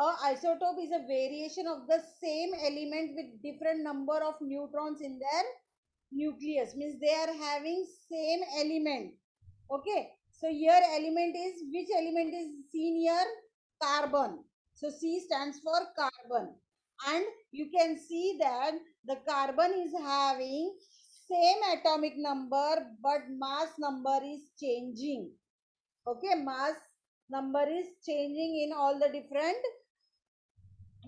A isotope is a variation of the same element with different number of neutrons in their nucleus. Means they are having same element. Okay. So here element is, which element is seen here? Carbon. So C stands for carbon. And you can see that the carbon is having same atomic number, but mass number is changing. Okay, mass number is changing in all the different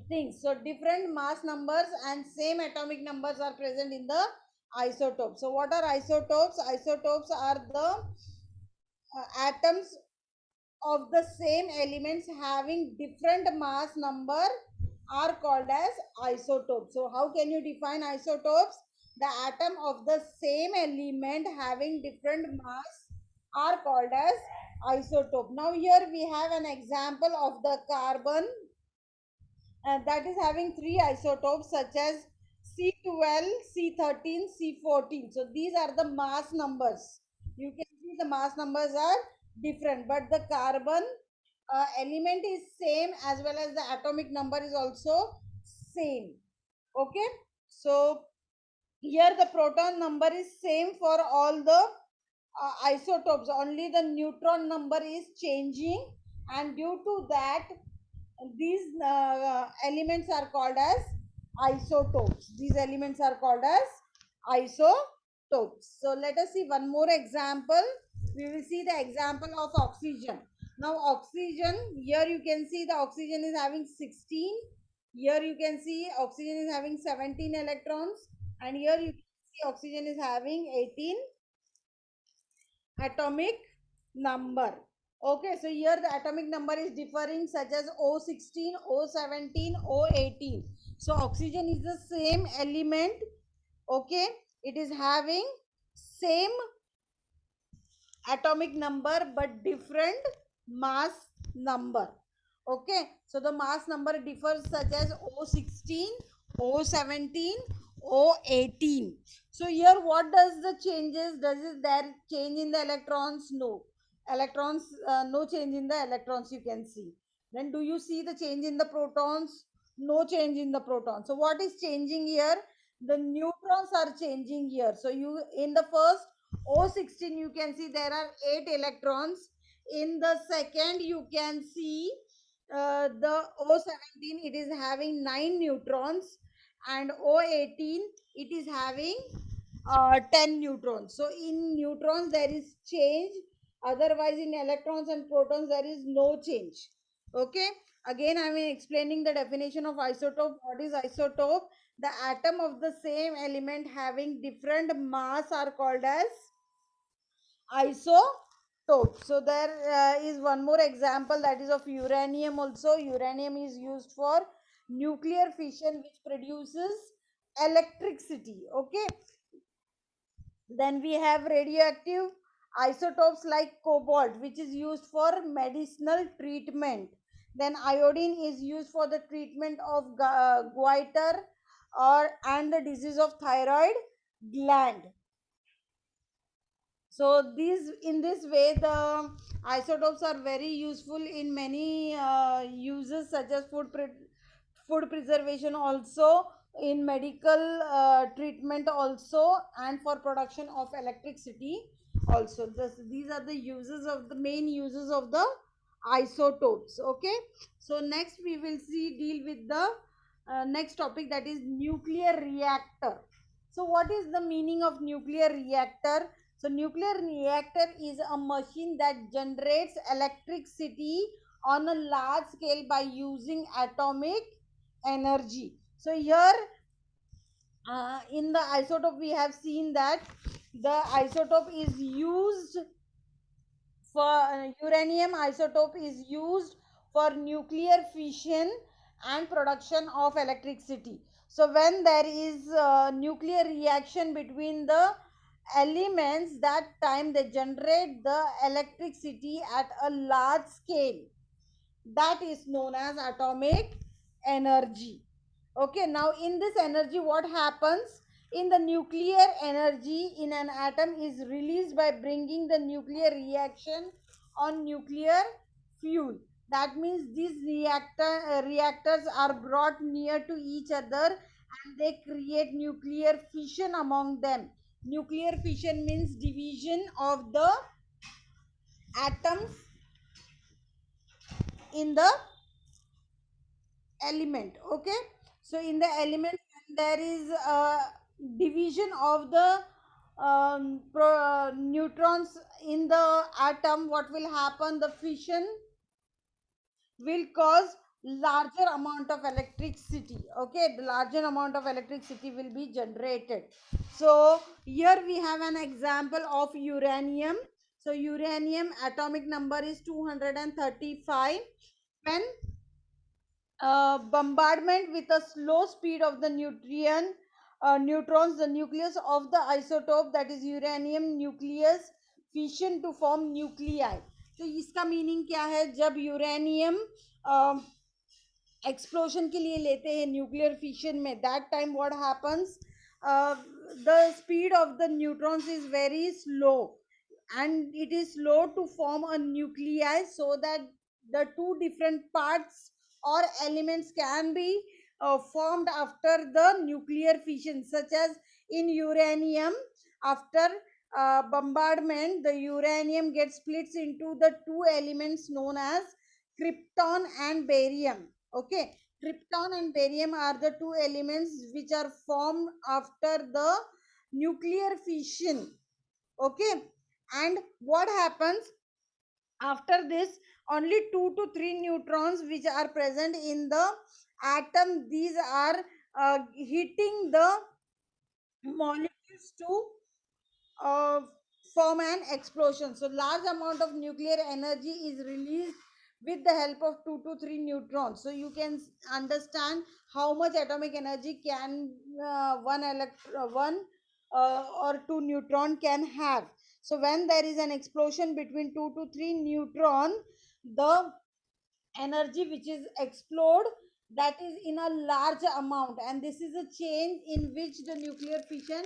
things. So different mass numbers and same atomic numbers are present in the isotopes. So what are isotopes? Isotopes are the atoms of the same elements having different mass number are called as isotopes. So how can you define isotopes? The atom of the same element having different mass are called as isotope. Now here we have an example of the carbon that is having three isotopes such as C12, C13, C14. So these are the mass numbers. You can see the mass numbers are different, but the carbon element is same, as well as the atomic number is also same. Okay, so here the proton number is same for all the isotopes, only the neutron number is changing, and due to that these elements are called as isotopes. These elements are called as isotopes. So let us see one more example. We will see the example of oxygen. Now oxygen, here you can see the oxygen is having 16. Here you can see oxygen is having 17 electrons, and here you can see oxygen is having 18 atomic number. Okay, so here the atomic number is differing, such as O16, O17, O18. So oxygen is the same element. Okay, it is having same atomic number but different mass number. Okay, so the mass number differs, such as O16, O17, O18. So here what does the changes? Does it there change in the electrons? No. Electrons, no change in the electrons, you can see. Then do you see the change in the protons? No change in the protons. So what is changing here? The neutrons are changing here. So you, in the first O16 you can see there are 8 electrons. In the second you can see the O17, it is having 9 neutrons, and O18 it is having 10 neutrons. So in neutrons there is change, otherwise in electrons and protons there is no change. Okay, again I am explaining the definition of isotope. What is isotope? The atom of the same element having different mass are called as isotope. So there is one more example, that is of uranium. Also uranium is used for nuclear fission, which produces electricity. Okay, then we have radioactive isotopes like cobalt, which is used for medicinal treatment. Then iodine is used for the treatment of goiter or and the disease of thyroid gland. So these, in this way, the isotopes are very useful in many uses, such as food preservation, also in medical treatment also, and for production of electricity also. These are the uses of the main uses of the isotopes. Okay, so next we will see deal with the next topic, that is nuclear reactor. So what is the meaning of nuclear reactor? So nuclear reactor is a machine that generates electricity on a large scale by using atomic energy. So here in the isotope we have seen that the isotope is used for uranium isotope is used for nuclear fission and production of electricity. So when there is nuclear reaction between the elements, that time they generate the electricity at a large scale, that is known as atomic energy. Okay, now in this energy what happens? In the nuclear energy in an atom is released by bringing the nuclear reaction on nuclear fuel. That means these reactors are brought near to each other and they create nuclear fission among them. Nuclear fission means division of the atoms in the element. Okay, so in the element, when there is a division of the neutrons in the atom, what will happen? The fission will cause larger amount of electricity. Okay, the larger amount of electricity will be generated. So here we have an example of uranium. So uranium atomic number is 235. When bombardment with a slow speed of the neutrons, the nucleus of the isotope, that is uranium nucleus, fission to form nuclei. तो इसका meaning क्या है? जब uranium explosion के लिए लेते हैं nuclear fission में, that time what happens, the speed of the neutrons is very slow and it is slow to form a nuclei, so that the two different parts or elements can be formed after the nuclear fission, such as in uranium. After bombardment, the uranium gets splits into the two elements known as krypton and barium. Okay, krypton and barium are the two elements which are formed after the nuclear fission. Okay, and what happens after this? Only 2 to 3 neutrons which are present in the atom, these are hitting the molecules to uh, form an explosion. So large amount of nuclear energy is released with the help of 2 to 3 neutrons. So you can understand how much atomic energy can one or two neutron can have. So when there is an explosion between 2 to 3 neutron, the energy which is explode, that is in a large amount, and this is a change in which the nuclear fission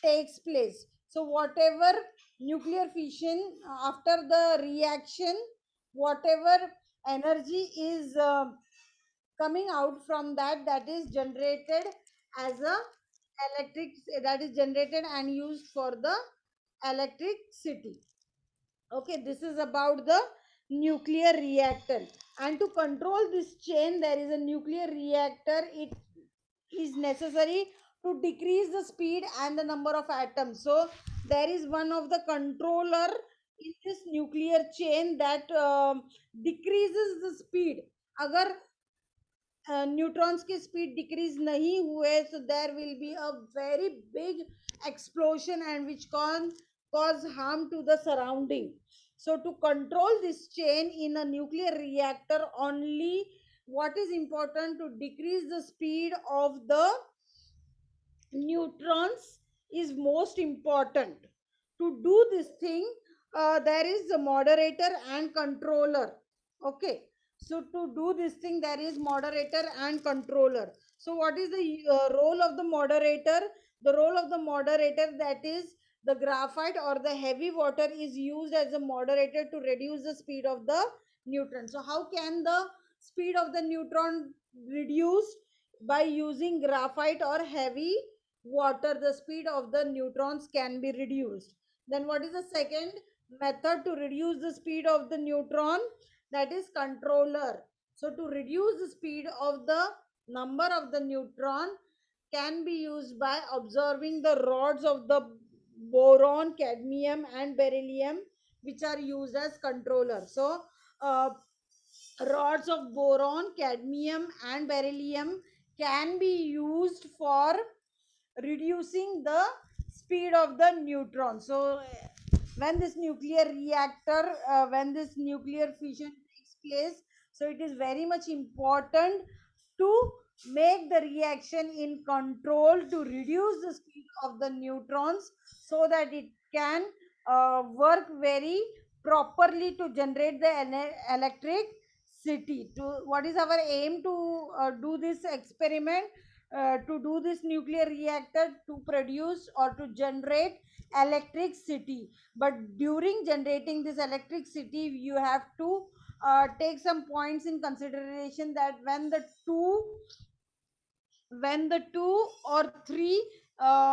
takes place. So whatever nuclear fission, after the reaction, whatever energy is coming out from that, that is generated as a electric, that is generated and used for the electricity. Okay, this is about the nuclear reactor. And to control this chain, there is a nuclear reactor. It is necessary to decrease the speed and the number of atoms. So there is one of the controller in this nuclear chain that decreases the speed. अगर neutrons की speed decrease नहीं हुए, so there will be a very big explosion and which can cause harm to the surrounding. So to control this chain in a nuclear reactor, only what is important to decrease the speed of the neutrons is most important. To do this thing, there is a moderator and controller. Okay, so to do this thing, there is moderator and controller. So what is the role of the moderator? The role of the moderator, that is the graphite or the heavy water, is used as a moderator to reduce the speed of the neutron. So how can the speed of the neutron reduce? By using graphite or heavy water, the speed of the neutrons can be reduced. Then what is the second method to reduce the speed of the neutron? That is controller. So to reduce the speed of the number of the neutron can be used by observing the rods of the boron, cadmium and beryllium, which are used as controller. So uh, rods of boron, cadmium and beryllium can be used for reducing the speed of the neutron. So when this nuclear reactor, when this nuclear fission takes place, so it is very much important to make the reaction in control to reduce the speed of the neutrons, so that it can work very properly to generate the electricity. To what is our aim to do this experiment, to do this nuclear reactor, to produce or to generate electricity. But during generating this electricity, you have to take some points in consideration, that when the two or three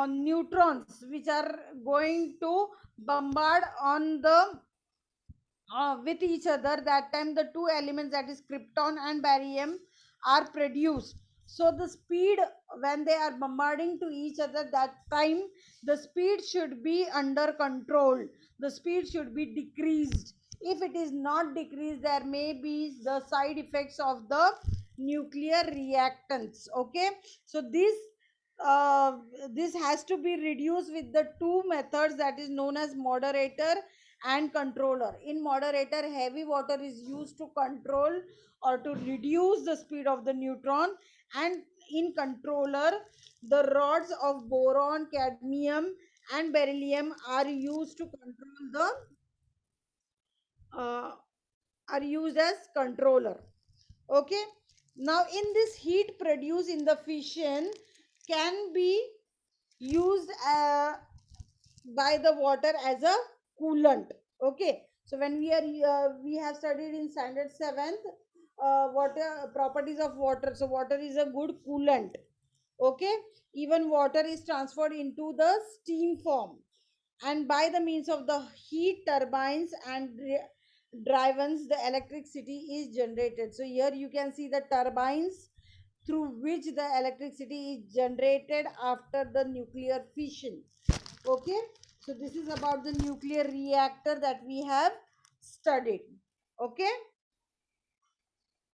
neutrons which are going to bombard on the with each other, that time the two elements, that is krypton and barium, are produced. So the speed, when they are bombarding to each other, that time the speed should be under control, the speed should be decreased. If it is not decreased, there may be the side effects of the nuclear reactants. Okay, so uh, this has to be reduced with the two methods, that is known as moderator and controller. In moderator, heavy water is used to control or to reduce the speed of the neutron, and in controller, the rods of boron, cadmium, and beryllium are used to control the uh, are used as controller. Okay, now in this, heat produced in the fission can be used by the water as a coolant. Okay, so when we have studied in standard 7th water properties of water. So water is a good coolant. Okay, even water is transferred into the steam form, and by the means of the heat turbines and drivens, the electricity is generated. So here you can see the turbines through which the electricity is generated after the nuclear fission. Okay, so this is about the nuclear reactor that we have studied. Okay,